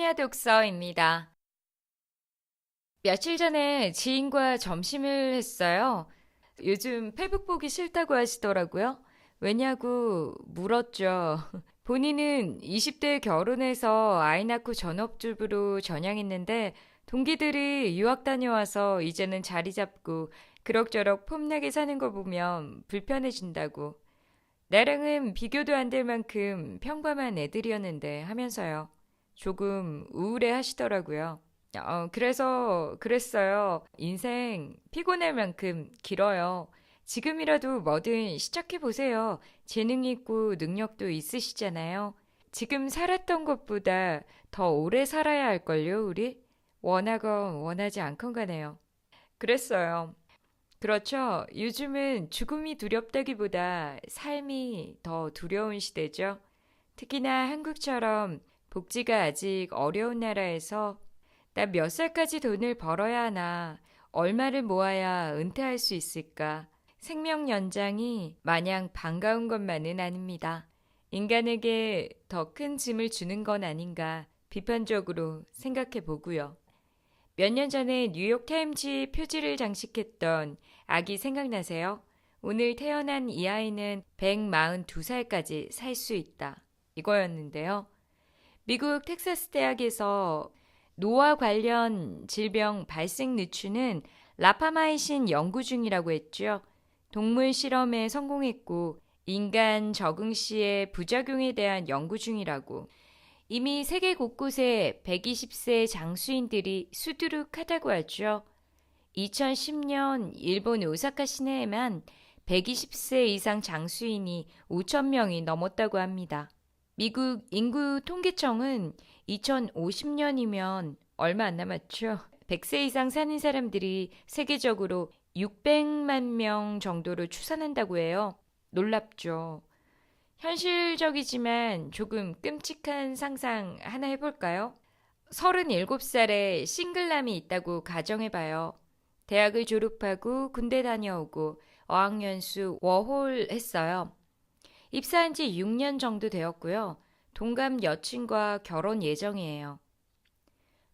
심야 독서입니다. 며칠 전에 지인과 점심을 했어요. 요즘 페북 보기 싫다고 하시더라고요. 왜냐고 물었죠. 본인은 20대에 결혼해서 아이 낳고 전업주부로 전향했는데 동기들이 유학 다녀와서 이제는 자리 잡고 그럭저럭 폼나게 사는 거 보면 불편해진다고. 나랑은 비교도 안 될 만큼 평범한 애들이었는데 하면서요. 조금 우울해 하시더라고요. 그래서 그랬어요. 인생 피곤할 만큼 길어요. 지금이라도 뭐든 시작해보세요. 재능 있고 능력도 있으시잖아요. 지금 살았던 것보다 더 오래 살아야 할걸요, 우리? 원하건 원하지 않건 가네요. 그랬어요. 그렇죠. 요즘은 죽음이 두렵다기보다 삶이 더 두려운 시대죠. 특히나 한국처럼 복지가 아직 어려운 나라에서 나 몇 살까지 돈을 벌어야 하나, 얼마를 모아야 은퇴할 수 있을까. 생명 연장이 마냥 반가운 것만은 아닙니다. 인간에게 더 큰 짐을 주는 건 아닌가 비판적으로 생각해 보고요. 몇 년 전에 뉴욕타임즈 표지를 장식했던 아기 생각나세요? 오늘 태어난 이 아이는 142살까지 살 수 있다. 이거였는데요. 미국 텍사스 대학에서 노화 관련 질병 발생 늦추는 라파마이신 연구 중이라고 했죠. 동물 실험에 성공했고 인간 적응 시의 부작용에 대한 연구 중이라고. 이미 세계 곳곳에 120세 장수인들이 수두룩하다고 하죠. 2010년 일본 오사카 시내에만 120세 이상 장수인이 5천 명이 넘었다고 합니다. 미국 인구 통계청은 2050년이면 얼마 안 남았죠. 100세 이상 사는 사람들이 세계적으로 600만 명 정도로 추산한다고 해요. 놀랍죠. 현실적이지만 조금 끔찍한 상상 하나 해볼까요? 37살에 싱글남이 있다고 가정해봐요. 대학을 졸업하고 군대 다녀오고 어학연수 워홀 했어요. 입사한 지 6년 정도 되었고요. 동갑 여친과 결혼 예정이에요.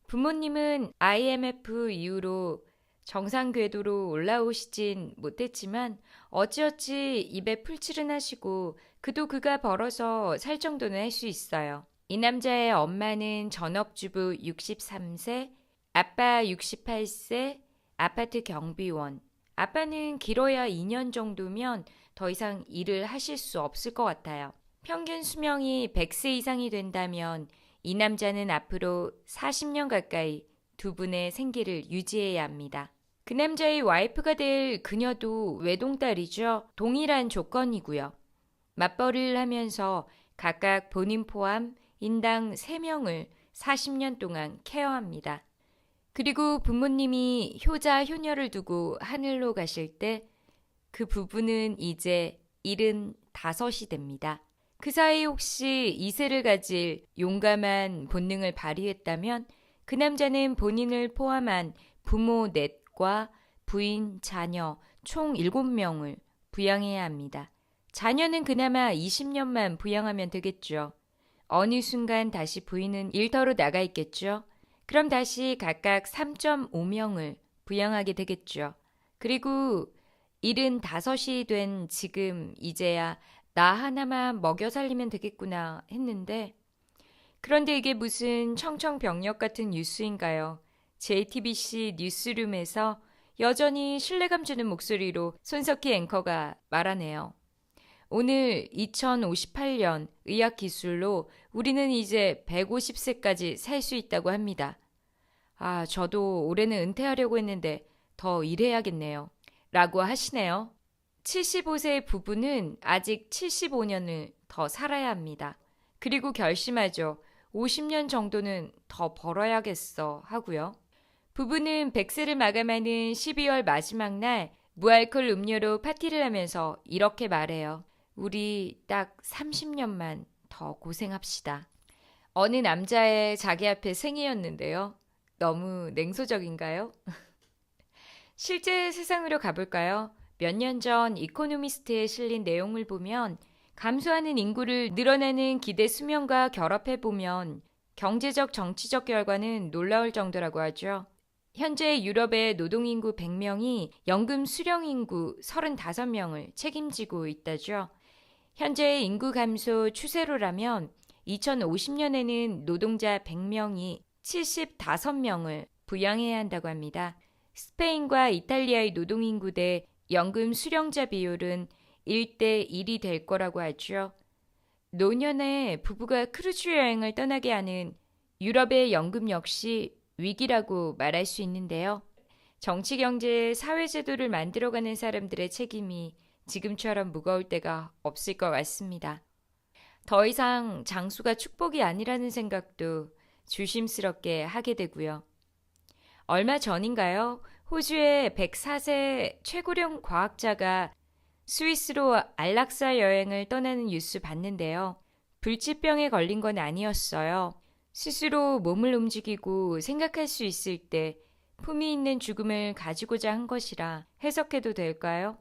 부모님은 IMF 이후로 정상 궤도로 올라오시진 못했지만 어찌어찌 입에 풀칠은 하시고 그도 그가 벌어서 살 정도는 할 수 있어요. 이 남자의 엄마는 전업주부 63세, 아빠 68세, 아파트 경비원. 아빠는 길어야 2년 정도면 더 이상 일을 하실 수 없을 것 같아요. 평균 수명이 100세 이상이 된다면 이 남자는 앞으로 40년 가까이 두 분의 생계를 유지해야 합니다. 그 남자의 와이프가 될 그녀도 외동딸이죠. 동일한 조건이고요. 맞벌이를 하면서 각각 본인 포함 인당 3명을 40년 동안 케어합니다. 그리고 부모님이 효자 효녀를 두고 하늘로 가실 때 그 부부는 이제 75이 됩니다. 그 사이 혹시 이세를 가질 용감한 본능을 발휘했다면 그 남자는 본인을 포함한 부모 넷과 부인, 자녀 총 7명을 부양해야 합니다. 자녀는 그나마 20년만 부양하면 되겠죠. 어느 순간 다시 부인은 일터로 나가 있겠죠. 그럼 다시 각각 3.5명을 부양하게 되겠죠. 그리고 75이 된 지금 이제야 나 하나만 먹여 살리면 되겠구나 했는데 그런데 이게 무슨 청천벽력 같은 뉴스인가요? JTBC 뉴스룸에서 여전히 신뢰감 주는 목소리로 손석희 앵커가 말하네요. 오늘 2058년 의학기술로 우리는 이제 150세까지 살 수 있다고 합니다. 아, 저도 올해는 은퇴하려고 했는데 더 일해야겠네요. 라고 하시네요. 75세 부부는 아직 75년을 더 살아야 합니다. 그리고 결심하죠. 50년 정도는 더 벌어야겠어 하고요. 부부는 100세를 마감하는 12월 마지막 날 무알콜 음료로 파티를 하면서 이렇게 말해요. 우리 딱 30년만 더 고생합시다. 어느 남자의 자기 앞에 생이었는데요. 너무 냉소적인가요? 실제 세상으로 가볼까요? 몇 년 전 이코노미스트에 실린 내용을 보면 감소하는 인구를 늘어나는 기대 수명과 결합해 보면 경제적, 정치적 결과는 놀라울 정도라고 하죠. 현재 유럽의 노동인구 100명이 연금 수령인구 35명을 책임지고 있다죠. 현재의 인구 감소 추세로라면 2050년에는 노동자 100명이 75명을 부양해야 한다고 합니다. 스페인과 이탈리아의 노동인구 대 연금 수령자 비율은 1대 1이 될 거라고 하죠. 노년에 부부가 크루즈 여행을 떠나게 하는 유럽의 연금 역시 위기라고 말할 수 있는데요. 정치, 경제, 사회 제도를 만들어가는 사람들의 책임이 지금처럼 무거울 때가 없을 것 같습니다. 더 이상 장수가 축복이 아니라는 생각도 조심스럽게 하게 되고요. 얼마 전인가요? 호주의 104세 최고령 과학자가 스위스로 안락사 여행을 떠나는 뉴스 봤는데요. 불치병에 걸린 건 아니었어요. 스스로 몸을 움직이고 생각할 수 있을 때 품위 있는 죽음을 가지고자 한 것이라 해석해도 될까요?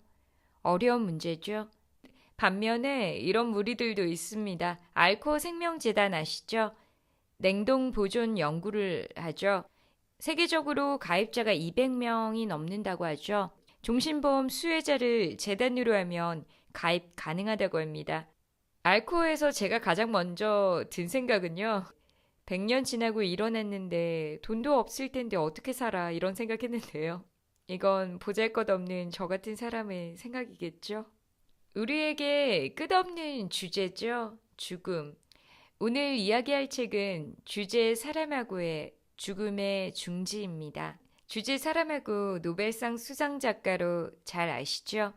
어려운 문제죠. 반면에 이런 무리들도 있습니다. 알코 생명재단 아시죠? 냉동 보존 연구를 하죠. 세계적으로 가입자가 200명이 넘는다고 하죠. 종신보험 수혜자를 재단으로 하면 가입 가능하다고 합니다. 알코에서 제가 가장 먼저 든 생각은요. 100년 지나고 일어났는데 돈도 없을 텐데 어떻게 살아 이런 생각했는데요. 이건 보잘것없는 저 같은 사람의 생각이겠죠. 우리에게 끝없는 주제죠. 죽음. 오늘 이야기할 책은 주제 사람하고의 죽음의 중지입니다. 주제 사람하고 노벨상 수상 작가로 잘 아시죠?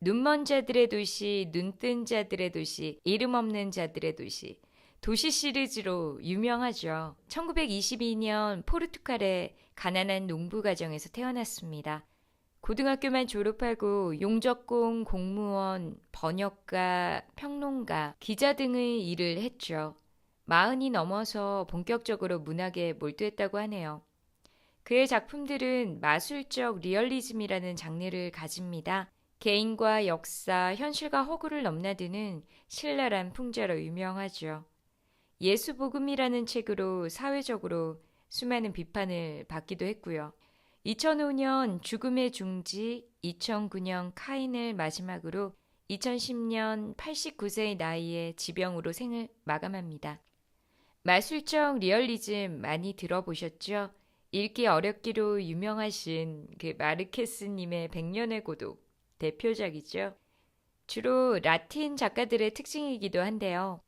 눈먼 자들의 도시, 눈뜬 자들의 도시, 이름 없는 자들의 도시. 도시 시리즈로 유명하죠. 1922년 포르투갈의 가난한 농부 가정에서 태어났습니다. 고등학교만 졸업하고 용접工, 공무원, 번역가, 평론가, 기자 등의 일을 했죠. 40이 넘어서 본격적으로 문학에 몰두했다고 하네요. 그의 작품들은 마술적 리얼리즘이라는 장르를 가집니다. 개인과 역사, 현실과 허구를 넘나드는 신랄한 풍자로 유명하죠. 예수복음이라는 책으로 사회적으로 수많은 비판을 받기도 했고요. 2005년 죽음의 중지, 2009년 카인을 마지막으로 2010년 89세의 나이에 지병으로 생을 마감합니다. 마술적 리얼리즘 많이 들어보셨죠? 읽기 어렵기로 유명하신 그 마르케스님의 100년의 고독 대표작이죠. 주로 라틴 작가들의 특징이기도 한데요.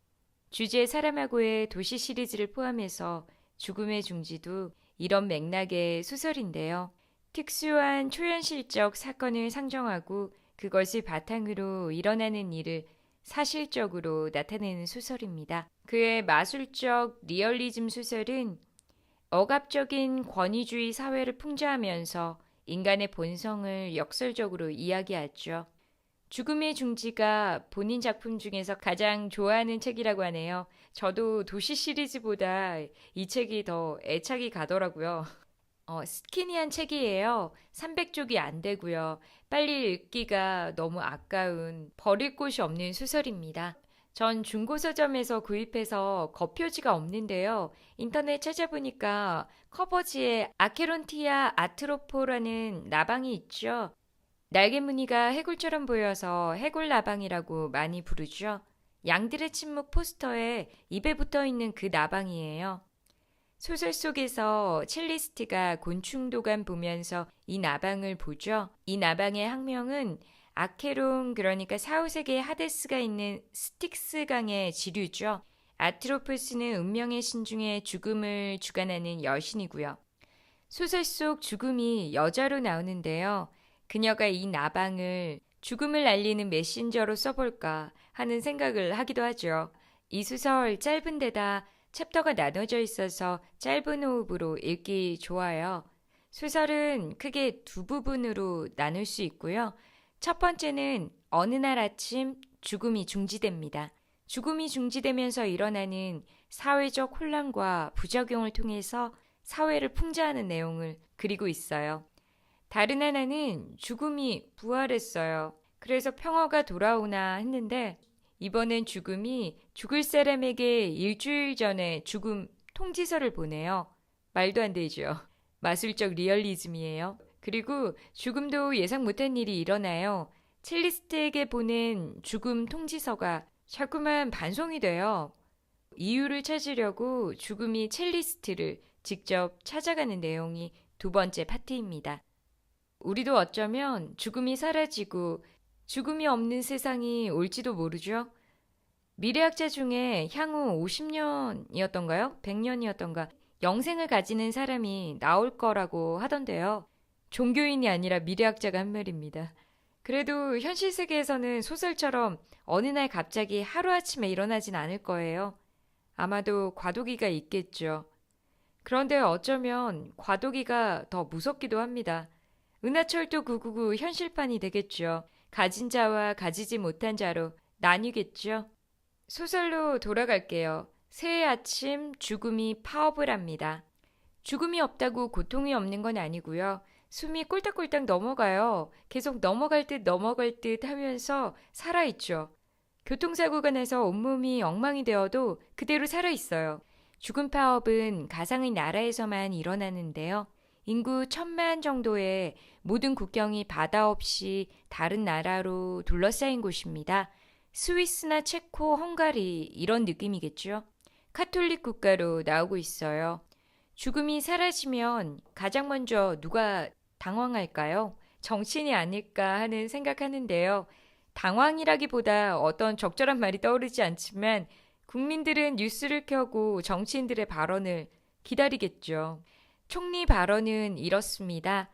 주제 사람하고의 도시 시리즈를 포함해서 죽음의 중지도 이런 맥락의 소설인데요. 특수한 초현실적 사건을 상정하고 그것을 바탕으로 일어나는 일을 사실적으로 나타내는 소설입니다. 그의 마술적 리얼리즘 소설은 억압적인 권위주의 사회를 풍자하면서 인간의 본성을 역설적으로 이야기하죠. 죽음의 중지가 본인 작품 중에서 가장 좋아하는 책이라고 하네요. 저도 도시 시리즈보다 이 책이 더 애착이 가더라고요. 스키니한 책이에요. 300쪽이 안 되고요. 빨리 읽기가 너무 아까운 버릴 곳이 없는 소설입니다. 전 중고서점에서 구입해서 겉표지가 없는데요. 인터넷 찾아보니까 커버지에 아케론티아 아트로포라는 나방이 있죠. 날개 무늬가 해골처럼 보여서 해골나방이라고 많이 부르죠. 양들의 침묵 포스터에 입에 붙어 있는 그 나방이에요. 소설 속에서 첼리스트가 곤충도감 보면서 이 나방을 보죠. 이 나방의 학명은 아케론, 그러니까 사후세계의 하데스가 있는 스틱스 강의 지류죠. 아트로포스는 운명의 신 중에 죽음을 주관하는 여신이고요. 소설 속 죽음이 여자로 나오는데요. 그녀가 이 나방을 죽음을 알리는 메신저로 써볼까 하는 생각을 하기도 하죠. 이 소설 짧은 데다 챕터가 나눠져 있어서 짧은 호흡으로 읽기 좋아요. 소설은 크게 두 부분으로 나눌 수 있고요. 첫 번째는 어느 날 아침 죽음이 중지됩니다. 죽음이 중지되면서 일어나는 사회적 혼란과 부작용을 통해서 사회를 풍자하는 내용을 그리고 있어요. 다른 하나는 죽음이 부활했어요. 그래서 평화가 돌아오나 했는데 이번엔 죽음이 죽을 사람에게 일주일 전에 죽음 통지서를 보내요. 말도 안 되죠. 마술적 리얼리즘이에요. 그리고 죽음도 예상 못한 일이 일어나요. 첼리스트에게 보낸 죽음 통지서가 자꾸만 반송이 돼요. 이유를 찾으려고 죽음이 첼리스트를 직접 찾아가는 내용이 두 번째 파트입니다. 우리도 어쩌면 죽음이 사라지고 죽음이 없는 세상이 올지도 모르죠. 미래학자 중에 향후 50년이었던가요? 100년이었던가 영생을 가지는 사람이 나올 거라고 하던데요. 종교인이 아니라 미래학자가 한 말입니다. 그래도 현실 세계에서는 소설처럼 어느 날 갑자기 하루아침에 일어나진 않을 거예요. 아마도 과도기가 있겠죠. 그런데 어쩌면 과도기가 더 무섭기도 합니다. 은하철도 999 현실판이 되겠죠. 가진 자와 가지지 못한 자로 나뉘겠죠. 소설로 돌아갈게요. 새해 아침 죽음이 파업을 합니다. 죽음이 없다고 고통이 없는 건 아니고요. 숨이 꼴딱꼴딱 넘어가요. 계속 넘어갈 듯 하면서 살아있죠. 교통사고가 나서 온몸이 엉망이 되어도 그대로 살아있어요. 죽음 파업은 가상의 나라에서만 일어나는데요. 인구 1,000만 정도의 모든 국경이 바다 없이 다른 나라로 둘러싸인 곳입니다. 스위스나 체코, 헝가리 이런 느낌이겠죠. 카톨릭 국가로 나오고 있어요. 죽음이 사라지면 가장 먼저 누가 당황할까요? 정치인이 아닐까 하는 생각하는데요. 당황이라기보다 어떤 적절한 말이 떠오르지 않지만 국민들은 뉴스를 켜고 정치인들의 발언을 기다리겠죠. 총리 발언은 이렇습니다.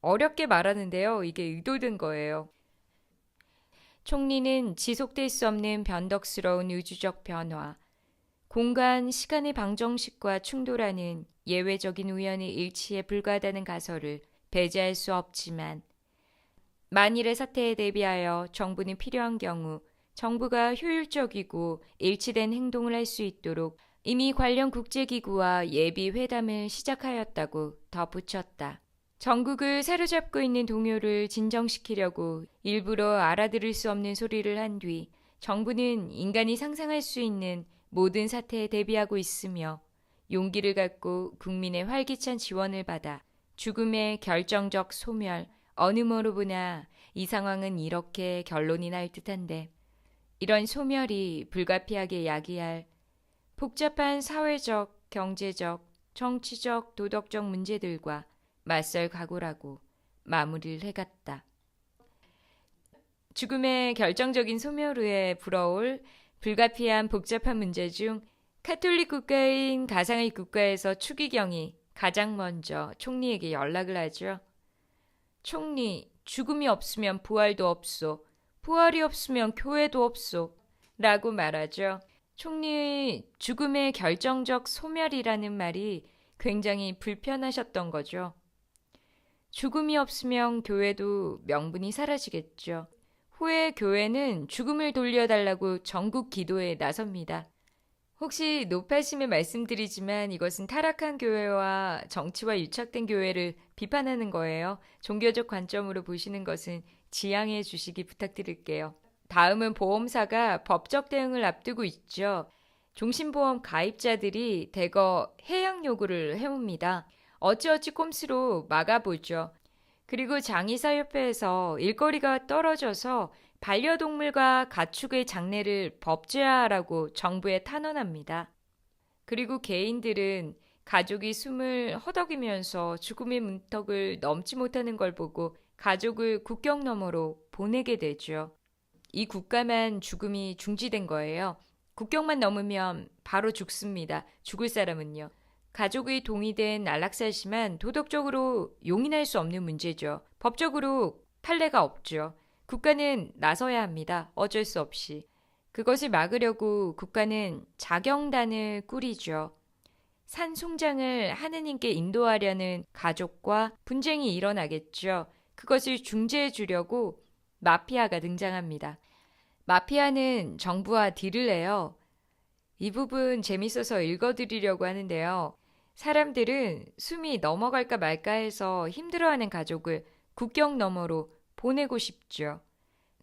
어렵게 말하는데요. 이게 의도된 거예요. 총리는 지속될 수 없는 변덕스러운 우주적 변화, 공간, 시간의 방정식과 충돌하는 예외적인 우연의 일치에 불과하다는 가설을 배제할 수 없지만 만일의 사태에 대비하여 정부는 필요한 경우 정부가 효율적이고 일치된 행동을 할 수 있도록 이미 관련 국제기구와 예비 회담을 시작하였다고 덧붙였다. 전국을 사로잡고 있는 동요를 진정시키려고 일부러 알아들을 수 없는 소리를 한 뒤 정부는 인간이 상상할 수 있는 모든 사태에 대비하고 있으며 용기를 갖고 국민의 활기찬 지원을 받아 죽음의 결정적 소멸, 어느 뭐로 보나 이 상황은 이렇게 결론이 날 듯한데 이런 소멸이 불가피하게 야기할 복잡한 사회적, 경제적, 정치적, 도덕적 문제들과 맞설 각오라고 마무리를 해갔다. 죽음의 결정적인 소멸 후에 불어올 불가피한 복잡한 문제 중 카톨릭 국가인 가상의 국가에서 추기경이 가장 먼저 총리에게 연락을 하죠. 총리, 죽음이 없으면 부활도 없소. 부활이 없으면 교회도 없소. 라고 말하죠. 총리의 죽음의 결정적 소멸이라는 말이 굉장히 불편하셨던 거죠. 죽음이 없으면 교회도 명분이 사라지겠죠. 후에 교회는 죽음을 돌려달라고 전국 기도에 나섭니다. 혹시 노파심에 말씀드리지만 이것은 타락한 교회와 정치와 유착된 교회를 비판하는 거예요. 종교적 관점으로 보시는 것은 지양해 주시기 부탁드릴게요. 다음은 보험사가 법적 대응을 앞두고 있죠. 종신보험 가입자들이 대거 해약 요구를 해옵니다. 어찌어찌 꼼수로 막아보죠. 그리고 장의사협회에서 일거리가 떨어져서 반려동물과 가축의 장례를 법제화하라고 정부에 탄원합니다. 그리고 개인들은 가족이 숨을 허덕이면서 죽음의 문턱을 넘지 못하는 걸 보고 가족을 국경 너머로 보내게 되죠. 이 국가만 죽음이 중지된 거예요. 국경만 넘으면 바로 죽습니다. 죽을 사람은요. 가족의 동의된 안락사시만 도덕적으로 용인할 수 없는 문제죠. 법적으로 판례가 없죠. 국가는 나서야 합니다. 어쩔 수 없이. 그것을 막으려고 국가는 자경단을 꾸리죠. 산송장을 하느님께 인도하려는 가족과 분쟁이 일어나겠죠. 그것을 중재해 주려고 마피아가 등장합니다. 마피아는 정부와 딜을 해요. 이 부분 재밌어서 읽어드리려고 하는데요. 사람들은 숨이 넘어갈까 말까 해서 힘들어하는 가족을 국경 너머로 보내고 싶죠.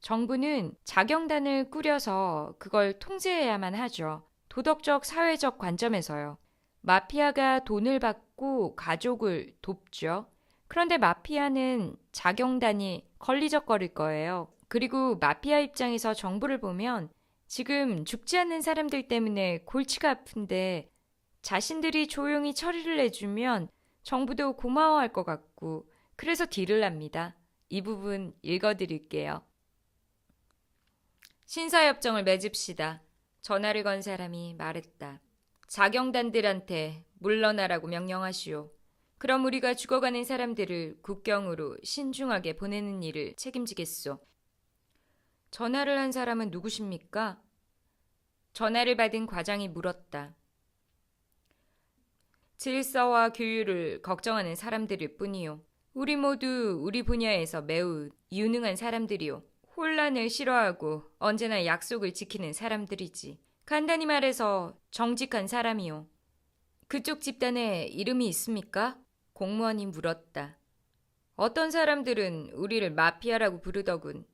정부는 자경단을 꾸려서 그걸 통제해야만 하죠. 도덕적, 사회적 관점에서요. 마피아가 돈을 받고 가족을 돕죠. 그런데 마피아는 자경단이 걸리적거릴 거예요. 그리고 마피아 입장에서 정부를 보면 지금 죽지 않는 사람들 때문에 골치가 아픈데 자신들이 조용히 처리를 해주면 정부도 고마워할 것 같고 그래서 딜을 합니다. 이 부분 읽어드릴게요. 신사협정을 맺읍시다. 전화를 건 사람이 말했다. 자경단들한테 물러나라고 명령하시오. 그럼 우리가 죽어가는 사람들을 국경으로 신중하게 보내는 일을 책임지겠소. 전화를 한 사람은 누구십니까? 전화를 받은 과장이 물었다. 질서와 규율을 걱정하는 사람들일 뿐이요. 우리 모두 우리 분야에서 매우 유능한 사람들이요. 혼란을 싫어하고 언제나 약속을 지키는 사람들이지. 간단히 말해서 정직한 사람이요. 그쪽 집단에 이름이 있습니까? 공무원이 물었다. 어떤 사람들은 우리를 마피아라고 부르더군.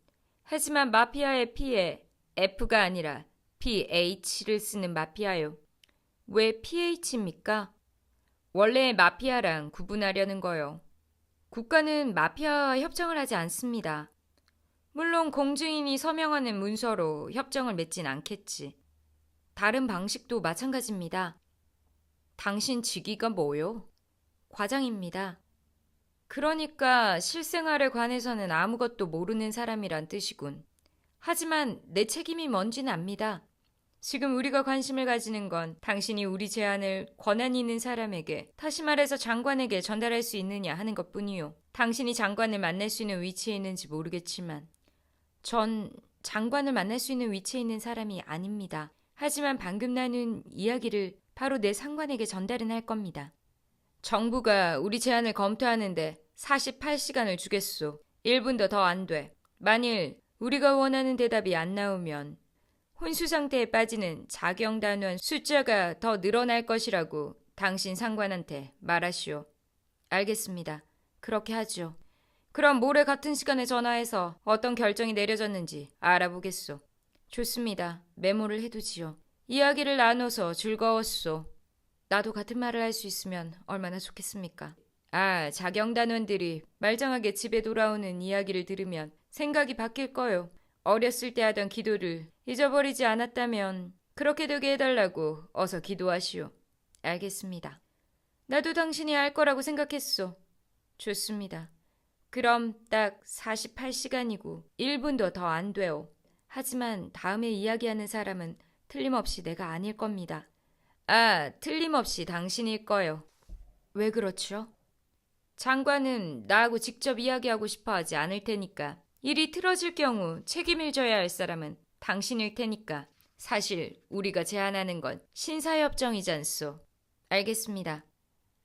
하지만 마피아의 P에 F가 아니라 PH를 쓰는 마피아요. 왜 PH입니까? 원래 마피아랑 구분하려는 거요. 국가는 마피아와 협정을 하지 않습니다. 물론 공증인이 서명하는 문서로 협정을 맺진 않겠지. 다른 방식도 마찬가지입니다. 당신 직위가 뭐요? 과장입니다. 그러니까 실생활에 관해서는 아무것도 모르는 사람이란 뜻이군. 하지만 내 책임이 뭔지는 압니다. 지금 우리가 관심을 가지는 건 당신이 우리 제안을 권한 있는 사람에게, 다시 말해서 장관에게 전달할 수 있느냐 하는 것뿐이요. 당신이 장관을 만날 수 있는 위치에 있는지 모르겠지만 전 장관을 만날 수 있는 위치에 있는 사람이 아닙니다. 하지만 방금 나눈 이야기를 바로 내 상관에게 전달은 할 겁니다. 정부가 우리 제안을 검토하는데 48시간을 주겠소. 1분도 더 안 돼. 만일 우리가 원하는 대답이 안 나오면 혼수 상태에 빠지는 자경단원 숫자가 더 늘어날 것이라고 당신 상관한테 말하시오. 알겠습니다. 그렇게 하죠. 그럼 모레 같은 시간에 전화해서 어떤 결정이 내려졌는지 알아보겠소. 좋습니다. 메모를 해두지요. 이야기를 나눠서 즐거웠소. 나도 같은 말을 할 수 있으면 얼마나 좋겠습니까? 자경단원들이 말짱하게 집에 돌아오는 이야기를 들으면 생각이 바뀔 거요. 어렸을 때 하던 기도를 잊어버리지 않았다면 그렇게 되게 해달라고 어서 기도하시오. 알겠습니다. 나도 당신이 알 거라고 생각했소. 좋습니다. 그럼 딱 48시간이고 1분도 더 안 돼요. 하지만 다음에 이야기하는 사람은 틀림없이 내가 아닐 겁니다. 틀림없이 당신일 거요. 왜 그렇죠? 장관은 나하고 직접 이야기하고 싶어 하지 않을 테니까. 일이 틀어질 경우 책임을 져야 할 사람은 당신일 테니까. 사실 우리가 제안하는 건 신사협정이잖소. 알겠습니다.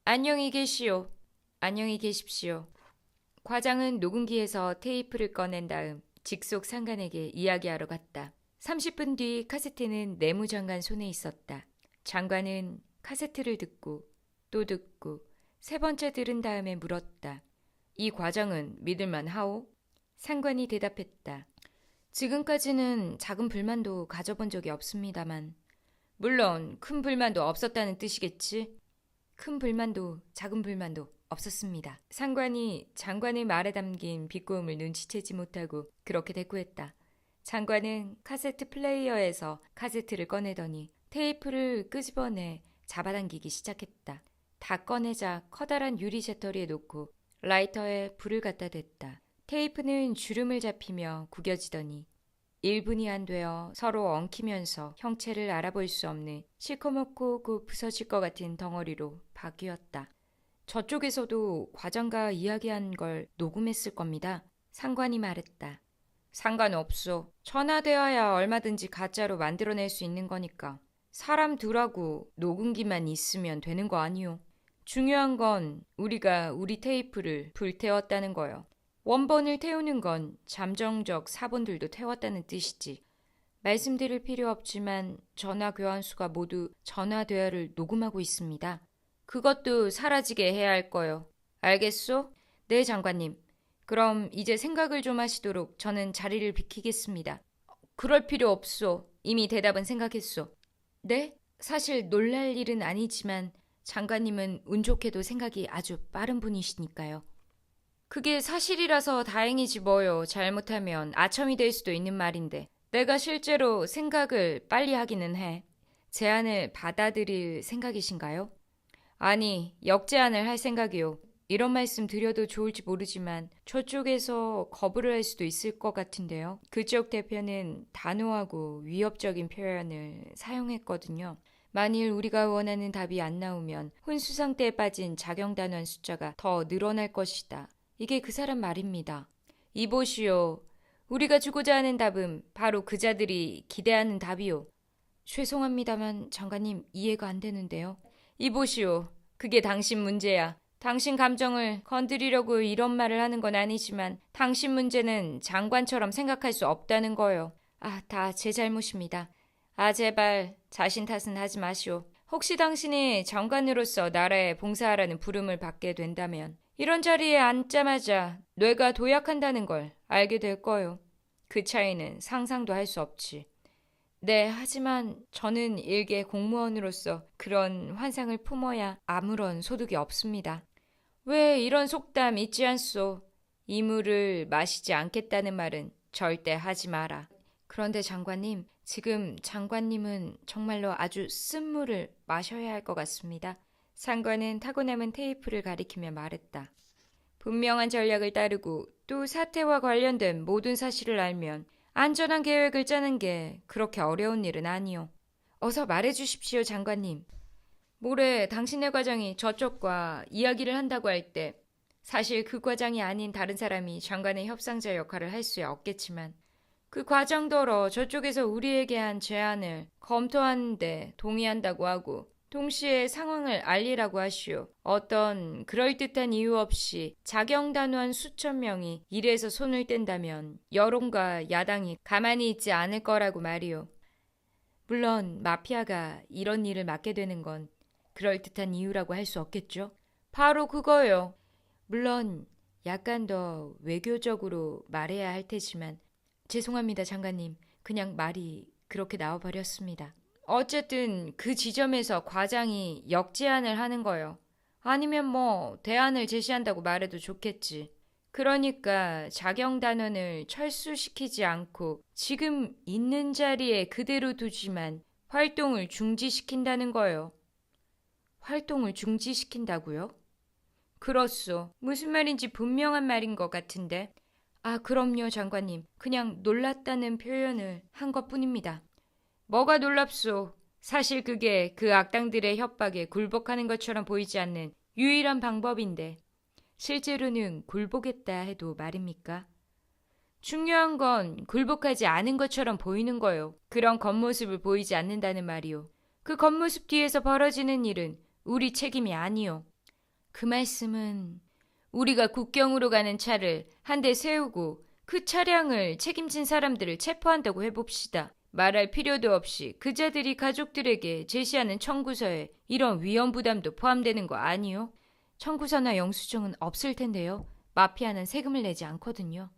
안녕히 계시오. 안녕히 계십시오. 과장은 녹음기에서 테이프를 꺼낸 다음 직속 상관에게 이야기하러 갔다. 30분 뒤 카세트는 내무장관 손에 있었다. 장관은 카세트를 듣고 또 듣고 세 번째 들은 다음에 물었다. 이 과장은 믿을만 하오? 상관이 대답했다. 지금까지는 작은 불만도 가져본 적이 없습니다만. 물론 큰 불만도 없었다는 뜻이겠지? 큰 불만도 작은 불만도 없었습니다. 상관이 장관의 말에 담긴 비꼬음을 눈치채지 못하고 그렇게 대꾸했다. 장관은 카세트 플레이어에서 카세트를 꺼내더니 테이프를 끄집어내 잡아당기기 시작했다. 다 꺼내자 커다란 유리 재떨이에 놓고 라이터에 불을 갖다 댔다. 테이프는 주름을 잡히며 구겨지더니 1분이 안 되어 서로 엉키면서 형체를 알아볼 수 없는 시커멓고 곧 부서질 것 같은 덩어리로 바뀌었다. 저쪽에서도 과장과 이야기한 걸 녹음했을 겁니다. 상관이 말했다. 상관없어. 전화대화야 얼마든지 가짜로 만들어낼 수 있는 거니까. 사람 둘하고 녹음기만 있으면 되는 거 아니오. 중요한 건 우리가 우리 테이프를 불태웠다는 거요. 원본을 태우는 건 잠정적 사본들도 태웠다는 뜻이지. 말씀드릴 필요 없지만 전화 교환수가 모두 전화 대화를 녹음하고 있습니다. 그것도 사라지게 해야 할 거요. 알겠소? 네, 장관님. 그럼 이제 생각을 좀 하시도록 저는 자리를 비키겠습니다. 그럴 필요 없소. 이미 대답은 생각했소. 네? 사실 놀랄 일은 아니지만 장관님은 운 좋게도 생각이 아주 빠른 분이시니까요. 그게 사실이라서 다행이지 뭐요. 잘못하면 아첨이 될 수도 있는 말인데. 내가 실제로 생각을 빨리 하기는 해. 제안을 받아들일 생각이신가요? 아니, 역제안을 할 생각이요. 이런 말씀 드려도 좋을지 모르지만 저쪽에서 거부를 할 수도 있을 것 같은데요. 그쪽 대표는 단호하고 위협적인 표현을 사용했거든요. 만일 우리가 원하는 답이 안 나오면 혼수상태에 빠진 자경단원 숫자가 더 늘어날 것이다. 이게 그 사람 말입니다. 이보시오. 우리가 주고자 하는 답은 바로 그자들이 기대하는 답이요. 죄송합니다만 장관님 이해가 안 되는데요. 이보시오. 그게 당신 문제야. 당신 감정을 건드리려고 이런 말을 하는 건 아니지만 당신 문제는 장관처럼 생각할 수 없다는 거요. 다 제 잘못입니다. 제발 자신 탓은 하지 마시오. 혹시 당신이 장관으로서 나라에 봉사하라는 부름을 받게 된다면 이런 자리에 앉자마자 뇌가 도약한다는 걸 알게 될 거요. 그 차이는 상상도 할 수 없지. 네, 하지만 저는 일개 공무원으로서 그런 환상을 품어야 아무런 소득이 없습니다. 왜 이런 속담 잊지 않소? 이 물을 마시지 않겠다는 말은 절대 하지 마라. 그런데 장관님, 지금 장관님은 정말로 아주 쓴 물을 마셔야 할 것 같습니다. 상관은 타고 남은 테이프를 가리키며 말했다. 분명한 전략을 따르고 또 사태와 관련된 모든 사실을 알면 안전한 계획을 짜는 게 그렇게 어려운 일은 아니요. 어서 말해주십시오, 장관님. 모레 당신네 과장이 저쪽과 이야기를 한다고 할 때 사실 그 과장이 아닌 다른 사람이 장관의 협상자 역할을 할 수야 없겠지만 그 과정더러 저쪽에서 우리에게 한 제안을 검토하는데 동의한다고 하고 동시에 상황을 알리라고 하시오. 어떤 그럴듯한 이유 없이 자경단원 수천 명이 일에서 손을 뗀다면 여론과 야당이 가만히 있지 않을 거라고 말이오. 물론 마피아가 이런 일을 맡게 되는 건 그럴듯한 이유라고 할 수 없겠죠. 바로 그거요. 물론 약간 더 외교적으로 말해야 할 테지만 죄송합니다, 장관님. 그냥 말이 그렇게 나와버렸습니다. 어쨌든 그 지점에서 과장이 역제안을 하는 거요. 아니면 대안을 제시한다고 말해도 좋겠지. 그러니까 자경단원을 철수시키지 않고 지금 있는 자리에 그대로 두지만 활동을 중지시킨다는 거요. 활동을 중지시킨다고요? 그렇소. 무슨 말인지 분명한 말인 것 같은데. 그럼요, 장관님. 그냥 놀랐다는 표현을 한 것뿐입니다. 뭐가 놀랍소? 사실 그게 그 악당들의 협박에 굴복하는 것처럼 보이지 않는 유일한 방법인데 실제로는 굴복했다 해도 말입니까? 중요한 건 굴복하지 않은 것처럼 보이는 거요. 그런 겉모습을 보이지 않는다는 말이요. 그 겉모습 뒤에서 벌어지는 일은 우리 책임이 아니요. 그 말씀은 우리가 국경으로 가는 차를 한 대 세우고 그 차량을 책임진 사람들을 체포한다고 해봅시다. 말할 필요도 없이 그자들이 가족들에게 제시하는 청구서에 이런 위험 부담도 포함되는 거 아니요? 청구서나 영수증은 없을 텐데요. 마피아는 세금을 내지 않거든요.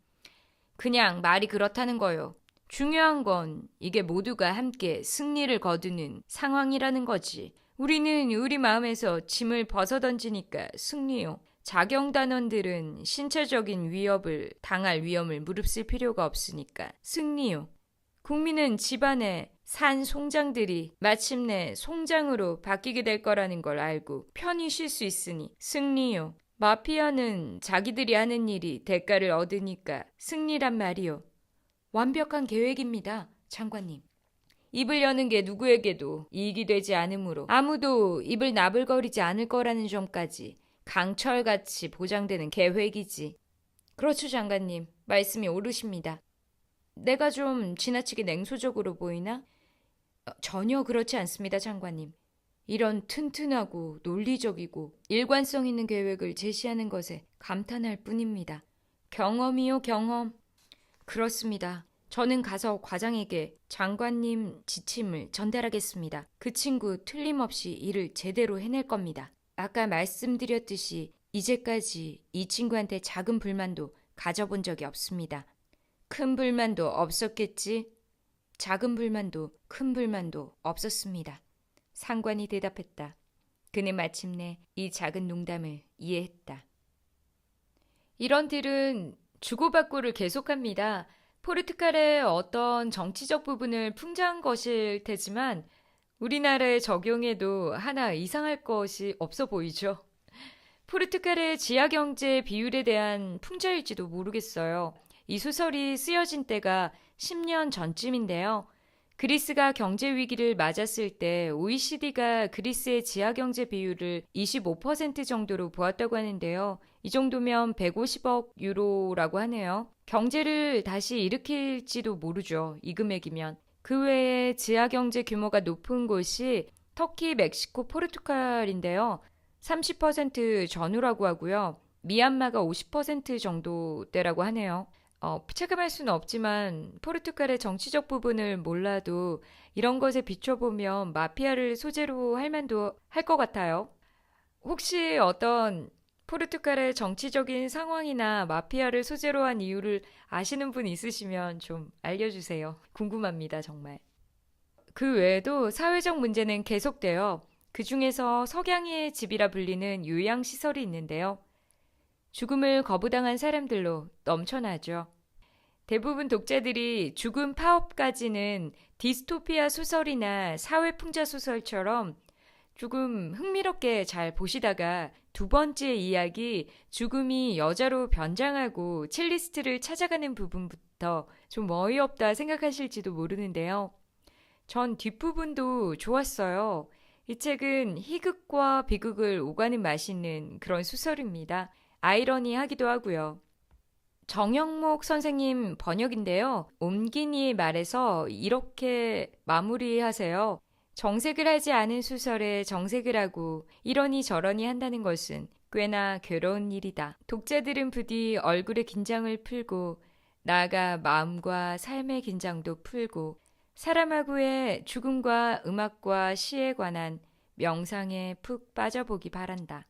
그냥 말이 그렇다는 거요. 중요한 건 이게 모두가 함께 승리를 거두는 상황이라는 거지. 우리는 우리 마음에서 짐을 벗어던지니까 승리요. 자경단원들은 신체적인 위협을 당할 위험을 무릅쓸 필요가 없으니까 승리요. 국민은 집안의 산 송장들이 마침내 송장으로 바뀌게 될 거라는 걸 알고 편히 쉴 수 있으니 승리요. 마피아는 자기들이 하는 일이 대가를 얻으니까 승리란 말이요. 완벽한 계획입니다, 장관님. 입을 여는 게 누구에게도 이익이 되지 않으므로 아무도 입을 나불거리지 않을 거라는 점까지 강철같이 보장되는 계획이지. 그렇죠, 장관님. 말씀이 옳으십니다. 내가 좀 지나치게 냉소적으로 보이나? 전혀 그렇지 않습니다, 장관님. 이런 튼튼하고 논리적이고 일관성 있는 계획을 제시하는 것에 감탄할 뿐입니다. 경험이요, 경험. 그렇습니다. 저는 가서 과장에게 장관님 지침을 전달하겠습니다. 그 친구 틀림없이 일을 제대로 해낼 겁니다. 아까 말씀드렸듯이 이제까지 이 친구한테 작은 불만도 가져본 적이 없습니다. 큰 불만도 없었겠지? 작은 불만도 큰 불만도 없었습니다. 상관이 대답했다. 그는 마침내 이 작은 농담을 이해했다. 이런 들은 주고받고를 계속합니다. 포르투갈의 어떤 정치적 부분을 풍자한 것일 테지만 우리나라에 적용해도 하나 이상할 것이 없어 보이죠. 포르투갈의 지하경제 비율에 대한 풍자일지도 모르겠어요. 이 소설이 쓰여진 때가 10년 전쯤인데요. 그리스가 경제 위기를 맞았을 때 OECD가 그리스의 지하경제 비율을 25% 정도로 보았다고 하는데요. 이 정도면 150억 유로라고 하네요. 경제를 다시 일으킬지도 모르죠. 이 금액이면. 그 외에 지하경제 규모가 높은 곳이 터키, 멕시코, 포르투갈인데요. 30% 전후라고 하고요. 미얀마가 50% 정도대라고 하네요. 체감할 수는 없지만 포르투갈의 정치적 부분을 몰라도 이런 것에 비춰보면 마피아를 소재로 할 만도 할 것 같아요. 혹시 어떤 포르투갈의 정치적인 상황이나 마피아를 소재로 한 이유를 아시는 분 있으시면 좀 알려주세요. 궁금합니다, 정말. 그 외에도 사회적 문제는 계속돼요. 그 중에서 석양이의 집이라 불리는 요양시설이 있는데요. 죽음을 거부당한 사람들로 넘쳐나죠. 대부분 독자들이 죽음 파업까지는 디스토피아 소설이나 사회풍자 소설처럼 조금 흥미롭게 잘 보시다가 두 번째 이야기 죽음이 여자로 변장하고 첼리스트를 찾아가는 부분부터 좀 어이없다 생각하실지도 모르는데요. 전 뒷부분도 좋았어요. 이 책은 희극과 비극을 오가는 맛이 있는 그런 소설입니다. 아이러니하기도 하고요. 정영목 선생님 번역인데요. 옴기니 말에서 이렇게 마무리하세요. 정색을 하지 않은 소설에 정색을 하고 이러니 저러니 한다는 것은 꽤나 괴로운 일이다. 독자들은 부디 얼굴의 긴장을 풀고 나아가 마음과 삶의 긴장도 풀고 사람하고의 죽음과 음악과 시에 관한 명상에 푹 빠져보기 바란다.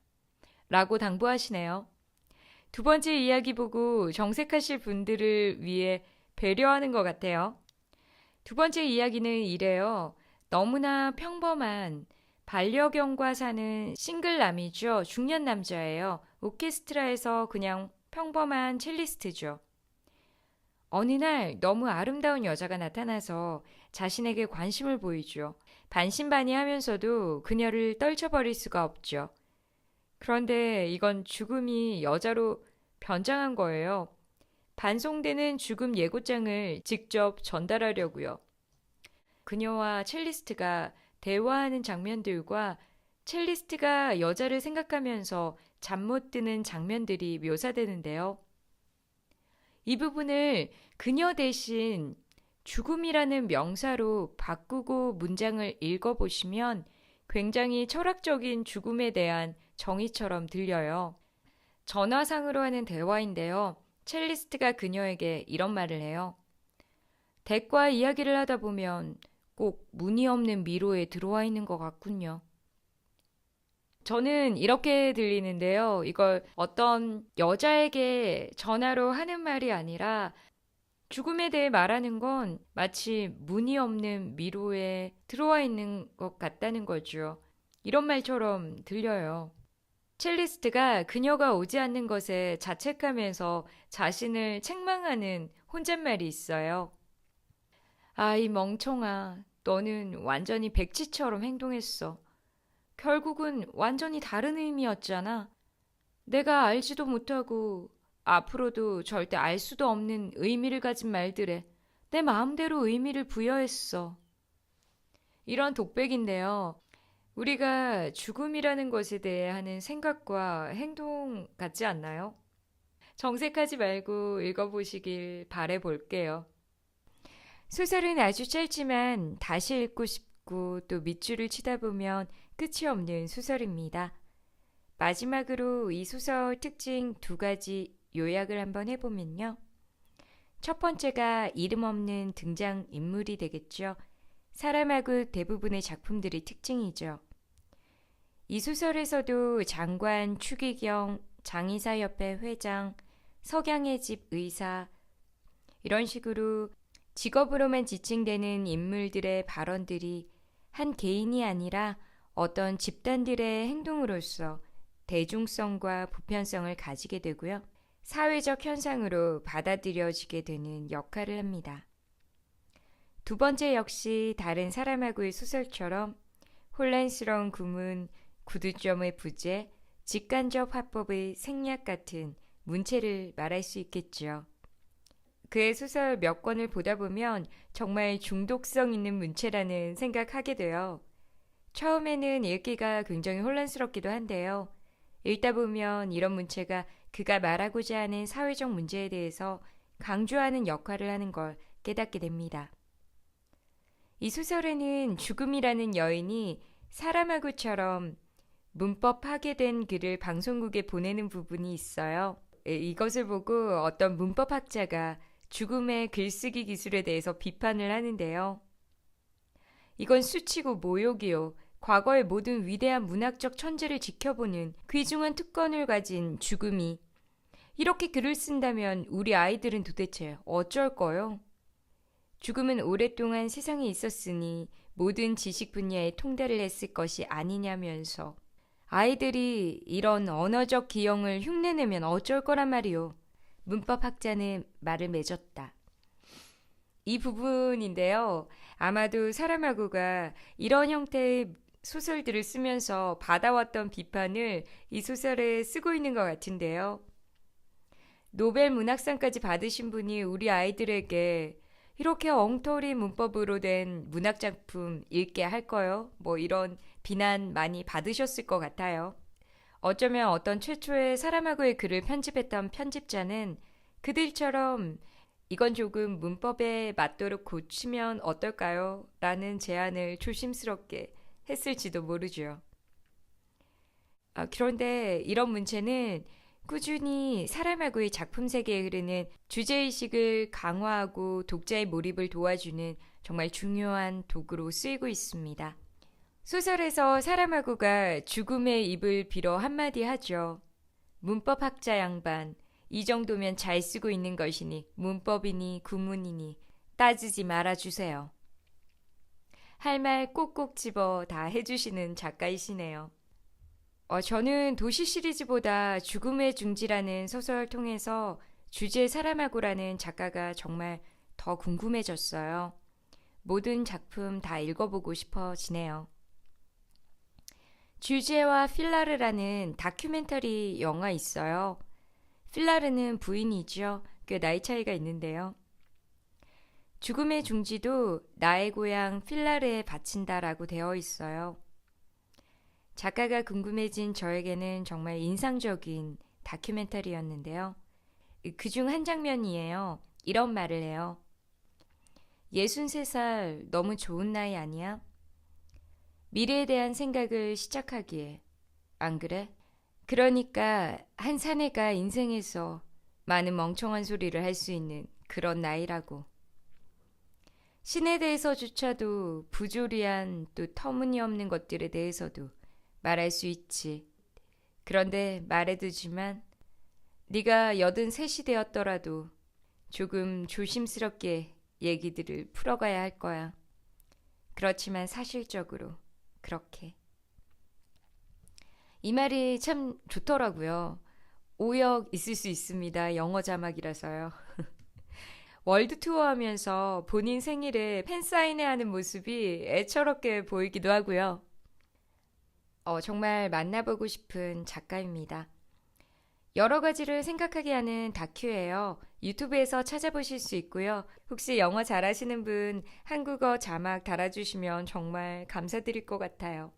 라고 당부하시네요. 두 번째 이야기 보고 정색하실 분들을 위해 배려하는 것 같아요. 두 번째 이야기는 이래요. 너무나 평범한 반려견과 사는 싱글남이죠. 중년 남자예요. 오케스트라에서 그냥 평범한 첼리스트죠. 어느 날 너무 아름다운 여자가 나타나서 자신에게 관심을 보이죠. 반신반의하면서도 그녀를 떨쳐버릴 수가 없죠. 그런데 이건 죽음이 여자로 변장한 거예요. 반송되는 죽음 예고장을 직접 전달하려고요. 그녀와 첼리스트가 대화하는 장면들과 첼리스트가 여자를 생각하면서 잠 못 드는 장면들이 묘사되는데요. 이 부분을 그녀 대신 죽음이라는 명사로 바꾸고 문장을 읽어보시면 굉장히 철학적인 죽음에 대한 정의처럼 들려요. 전화상으로 하는 대화인데요. 첼리스트가 그녀에게 이런 말을 해요. 덱과 이야기를 하다 보면 꼭 무늬 없는 미로에 들어와 있는 것 같군요. 저는 이렇게 들리는데요. 이걸 어떤 여자에게 전화로 하는 말이 아니라 죽음에 대해 말하는 건 마치 무늬 없는 미로에 들어와 있는 것 같다는 거죠. 이런 말처럼 들려요. 첼리스트가 그녀가 오지 않는 것에 자책하면서 자신을 책망하는 혼잣말이 있어요. 아, 이 멍청아. 너는 완전히 백지처럼 행동했어. 결국은 완전히 다른 의미였잖아. 내가 알지도 못하고 앞으로도 절대 알 수도 없는 의미를 가진 말들에 내 마음대로 의미를 부여했어. 이런 독백인데요. 우리가 죽음이라는 것에 대해 하는 생각과 행동 같지 않나요? 정색하지 말고 읽어보시길 바라볼게요. 소설은 아주 짧지만 다시 읽고 싶고 또 밑줄을 치다 보면 끝이 없는 소설입니다. 마지막으로 이 소설 특징 두 가지 요약을 한번 해보면요. 첫 번째가 이름 없는 등장 인물이 되겠죠. 사람하고 대부분의 작품들의 특징이죠. 이 소설에서도 장관, 추기경, 장의사협회 회장, 석양의 집 의사 이런 식으로 직업으로만 지칭되는 인물들의 발언들이 한 개인이 아니라 어떤 집단들의 행동으로서 대중성과 보편성을 가지게 되고요. 사회적 현상으로 받아들여지게 되는 역할을 합니다. 두 번째 역시 다른 사람하고의 소설처럼 혼란스러운 구문, 구두점의 부재, 직간접 화법의 생략 같은 문체를 말할 수 있겠죠. 그의 소설 몇 권을 보다 보면 정말 중독성 있는 문체라는 생각하게 돼요. 처음에는 읽기가 굉장히 혼란스럽기도 한데요. 읽다 보면 이런 문체가 그가 말하고자 하는 사회적 문제에 대해서 강조하는 역할을 하는 걸 깨닫게 됩니다. 이 소설에는 죽음이라는 여인이 사람하고처럼 문법 파괴된 글을 방송국에 보내는 부분이 있어요. 이것을 보고 어떤 문법학자가 죽음의 글쓰기 기술에 대해서 비판을 하는데요. 이건 수치고 모욕이요. 과거의 모든 위대한 문학적 천재를 지켜보는 귀중한 특권을 가진 죽음이 이렇게 글을 쓴다면 우리 아이들은 도대체 어쩔 거요? 죽음은 오랫동안 세상에 있었으니 모든 지식 분야에 통달을 했을 것이 아니냐면서 아이들이 이런 언어적 기형을 흉내내면 어쩔 거란 말이오. 문법학자는 말을 맺었다. 이 부분인데요. 아마도 사람하고가 이런 형태의 소설들을 쓰면서 받아왔던 비판을 이 소설에 쓰고 있는 것 같은데요. 노벨 문학상까지 받으신 분이 우리 아이들에게 이렇게 엉터리 문법으로 된 문학작품 읽게 할까요? 뭐 이런 비난 많이 받으셨을 것 같아요. 어쩌면 어떤 최초의 사람하고의 글을 편집했던 편집자는 그들처럼 이건 조금 문법에 맞도록 고치면 어떨까요? 라는 제안을 조심스럽게 했을지도 모르죠. 그런데 이런 문체는 꾸준히 사람하고의 작품 세계에 흐르는 주제의식을 강화하고 독자의 몰입을 도와주는 정말 중요한 도구로 쓰이고 있습니다. 소설에서 사람하고가 죽음의 입을 빌어 한마디 하죠. 문법학자 양반, 이 정도면 잘 쓰고 있는 것이니 문법이니 구문이니 따지지 말아주세요. 할 말 꼭꼭 집어 다 해주시는 작가이시네요. 저는 도시 시리즈보다 죽음의 중지라는 소설 통해서 주제 사람하고라는 작가가 정말 더 궁금해졌어요. 모든 작품 다 읽어보고 싶어지네요. 주제와 필라르라는 다큐멘터리 영화 있어요. 필라르는 부인이죠. 꽤 나이 차이가 있는데요. 죽음의 중지도 나의 고향 필라르에 바친다라고 되어 있어요. 작가가 궁금해진 저에게는 정말 인상적인 다큐멘터리였는데요. 그중 한 장면이에요. 이런 말을 해요. 63살 너무 좋은 나이 아니야? 미래에 대한 생각을 시작하기에. 안 그래? 그러니까 한 사내가 인생에서 많은 멍청한 소리를 할 수 있는 그런 나이라고. 신에 대해서조차도 부조리한 또 터무니없는 것들에 대해서도 말할 수 있지. 그런데 말해두지만 네가 83이 되었더라도 조금 조심스럽게 얘기들을 풀어가야 할 거야. 그렇지만 사실적으로 그렇게. 이 말이 참 좋더라고요. 오역 있을 수 있습니다. 영어 자막이라서요. 월드 투어 하면서 본인 생일에 팬사인회 하는 모습이 애처롭게 보이기도 하고요. 정말 만나보고 싶은 작가입니다. 여러 가지를 생각하게 하는 다큐예요. 유튜브에서 찾아보실 수 있고요. 혹시 영어 잘하시는 분 한국어 자막 달아주시면 정말 감사드릴 것 같아요.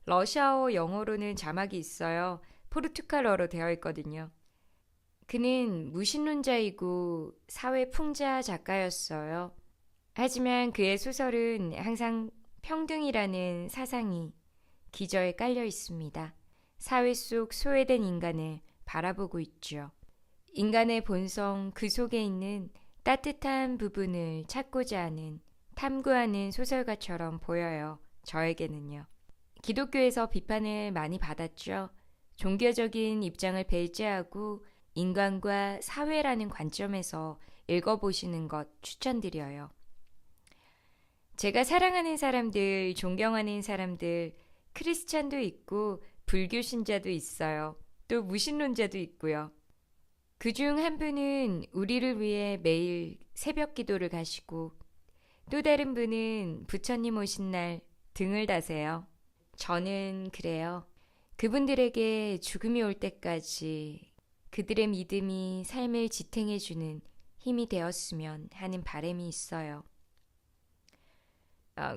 러시아어 영어로는 자막이 있어요. 포르투갈어로 되어 있거든요. 그는 무신론자이고 사회 풍자 작가였어요. 하지만 그의 소설은 항상 평등이라는 사상이 기저에 깔려 있습니다. 사회 속 소외된 인간을 바라보고 있죠. 인간의 본성 그 속에 있는 따뜻한 부분을 찾고자 하는 탐구하는 소설가처럼 보여요. 저에게는요. 기독교에서 비판을 많이 받았죠. 종교적인 입장을 배제하고 인간과 사회라는 관점에서 읽어보시는 것 추천드려요. 제가 사랑하는 사람들, 존경하는 사람들, 크리스찬도 있고 불교 신자도 있어요. 또 무신론자도 있고요. 그중 한 분은 우리를 위해 매일 새벽 기도를 가시고 또 다른 분은 부처님 오신 날 등을 다세요. 저는 그래요. 그분들에게 죽음이 올 때까지 그들의 믿음이 삶을 지탱해주는 힘이 되었으면 하는 바람이 있어요.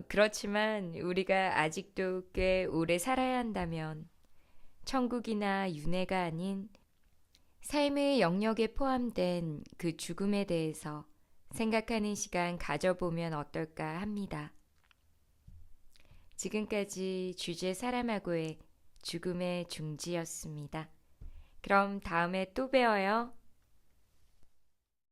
그렇지만 우리가 아직도 꽤 오래 살아야 한다면 천국이나 윤회가 아닌 삶의 영역에 포함된 그 죽음에 대해서 생각하는 시간 가져보면 어떨까 합니다. 지금까지 주제 사람하고의 죽음의 중지였습니다. 그럼 다음에 또 봬요.